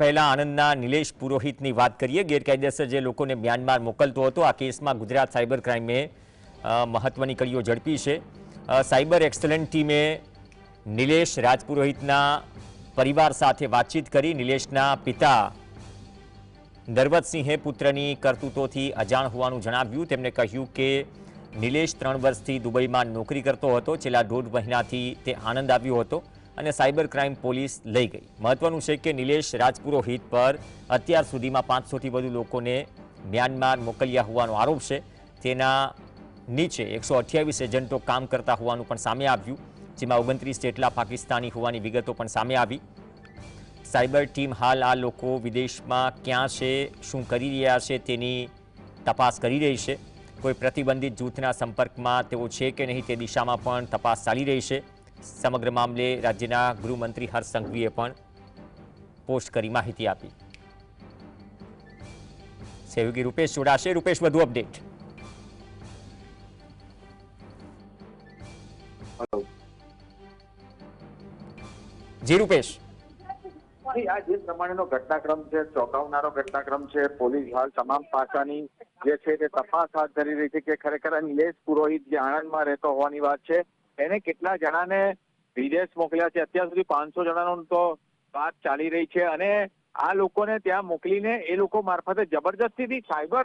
પહેલા આણંદના નિલેશ પુરોહિતની વાત કરીએ। ગેરકાયદેસર જે લોકોને મ્યાનમાર મોકલતો હતો, આ કેસમાં ગુજરાત સાયબર ક્રાઇમે મહત્વની કડીઓ ઝડપી છે। સાયબર એક્સલન્ટ ટીમે નિલેશ રાજપુરોહિતના પરિવાર સાથે વાતચીત કરી। નિલેશના પિતા નરવતસિંહે પુત્રની કરતૂતોથી અજાણ હોવાનું જણાવ્યું। તેમણે કહ્યું કે નિલેશ 3 વર્ષથી દુબઈમાં નોકરી કરતો હતો। છેલ્લા 1.5 મહિનાથી તે આણંદ આવ્યો હતો અને સાયબર ક્રાઇમ પોલીસ લઈ ગઈ। મહત્વનું છે કે નિલેશ રાજપુરોહિત પર અત્યાર સુધીમાં 500થી વધુ લોકોને મ્યાનમાર મોકલ્યા હોવાનો આરોપ છે। તેના નીચે 128 એજન્ટો કામ કરતા હોવાનું પણ સામે આવ્યું, જેમાં 29 જેટલા પાકિસ્તાની હોવાની વિગતો પણ સામે આવી। સાયબર ટીમ હાલ આ લોકો વિદેશમાં ક્યાં છે, શું કરી રહ્યા છે તેની તપાસ કરી રહી છે। કોઈ પ્રતિબંધિત જૂથના સંપર્કમાં તેઓ છે કે નહીં તે દિશામાં પણ તપાસ ચાલી રહી છે। સમગ્ર મામલે રાજ્યના ગૃહમંત્રી હર્ષ સંઘવીએ પણ પોસ્ટ કરી માહિતી આપી। સહયોગી રૂપેશ જોડાશે। રૂપેશ, વધુ અપડેટ। જી રૂપેશ। આ જે પ્રમાણેનો ઘટનાક્રમ છે, ચોંકાવનારો ઘટનાક્રમ છે। પોલીસ હાલ તમામ પાસાની જે છે તે તપાસ હાથ ધરી રહી છે કે ખરેખર નિલેશ પુરોહિત જે આણંદમાં રહેતો હોવાની વાત છે, એને કેટલા જણાને વિદેશ મોકલ્યા છે। અત્યાર સુધી 500 જણાનો તો વાત ચાલી રહી છે અને આ લોકોને ત્યાં મોકલીને એ લોકો મારફતે જબરજસ્તીથી સાયબર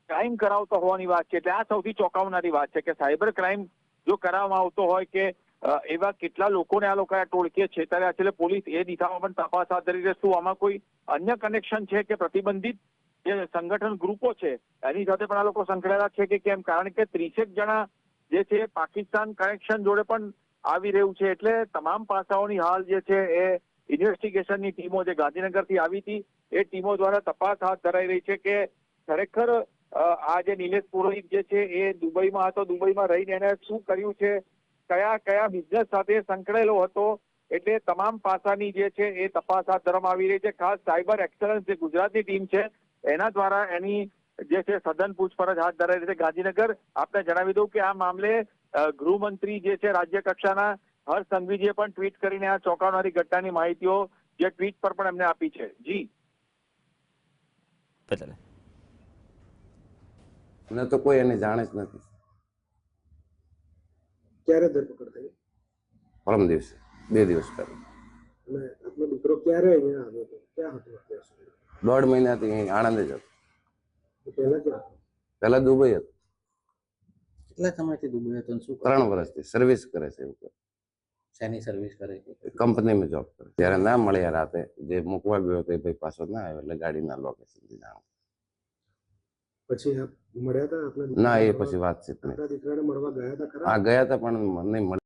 ક્રાઇમ કરાવતો હોવાની વાત છે। એટલે આ સૌથી ચોંકાવનારી વાત છે કે સાયબર ક્રાઇમ જો કરાવવામાં આવતો હોય કે એવા કેટલા લોકોને આ લોકો ટોળકીએ છેતર્યા છે। એટલે પોલીસ એ દિશામાં પણ તપાસ હાથ ધરી રહી છે। શું આમાં કોઈ અન્ય કનેક્શન છે કે પ્રતિબંધિત જે સંગઠન ગ્રુપો છે એની સાથે પણ આ લોકો સંકળાયેલા છે કે કેમ? કારણ કે 30 જણા જે છે પાકિસ્તાન કનેક્શન જોડે પણ આવી રહ્યું છે। એટલે તમામ પાસાઓની હાલ જે છે એ ઇન્વેસ્ટિગેશનની ટીમો જે ગાંધીનગરથી આવી હતી એ ટીમો દ્વારા તપાસ હાથ ધરાઈ રહી છે કે ખરેખર આ જે નિલેશ પુરોહિત જે છે એ દુબઈમાં હતો, દુબઈમાં રહીને એને શું કર્યું છે, કયા બિઝનેસ સાથે સંકળાયેલો હતો। એટલે તમામ પાસાની જે છે એ તપાસ હાથ ધરવામાં આવી રહી છે। ખાસ સાયબર એક્સલન્સ જે ગુજરાતની ટીમ છે એના દ્વારા એની જે છે સઘન પૂછપરછ હાથ ધરાઈ રહી છે ગાંધીનગર। આપને જણાવી દઉં કે આ મામલે ગૃહમંત્રી જે છે રાજ્ય કક્ષાના હર્ષ સંઘવીજીએ પણ ટ્વીટ કરીને આ ચોંકાવનારી ઘટનાની માહિતીઓ જે ટ્વીટ પર પણ એમને આપી છે। જી મને તો કોઈ એને જાણે જ નથી। ક્યારે ધરપકડ થઈ? પરમ દિવસે, 2 દિવસ પહેલા। અને આપનો દીકરો ક્યારે અહીંયા આવ્યો હતો? ક્યાં હતો અત્યાર સુધી? 1.5 મહિનાથી અહીં આણંદ જ હતો। પહેલા ક્યાં હતો? પહેલા દુબઈ હતો। કેટલા સમયથી દુબઈ હતો? શું 3 વર્ષથી સર્વિસ કરે છે। એવું શેની સર્વિસ કરે છે? કંપનીમાં જોબ કરે। ત્યારે ના મળ્યા રાતે, જે મૂકવા ગયો હતો એ ભાઈ પાછો ના આવ્યો એટલે ગાડીના લોકેશનથી જાણ। પછી આપ મળ્યા હતા આપના ના, એ પછી વાતચીત નહીં। દીકરાને મળવા ગયા હતા ખરા? હા, ગયા હતા પણ નહીં મળ્યા।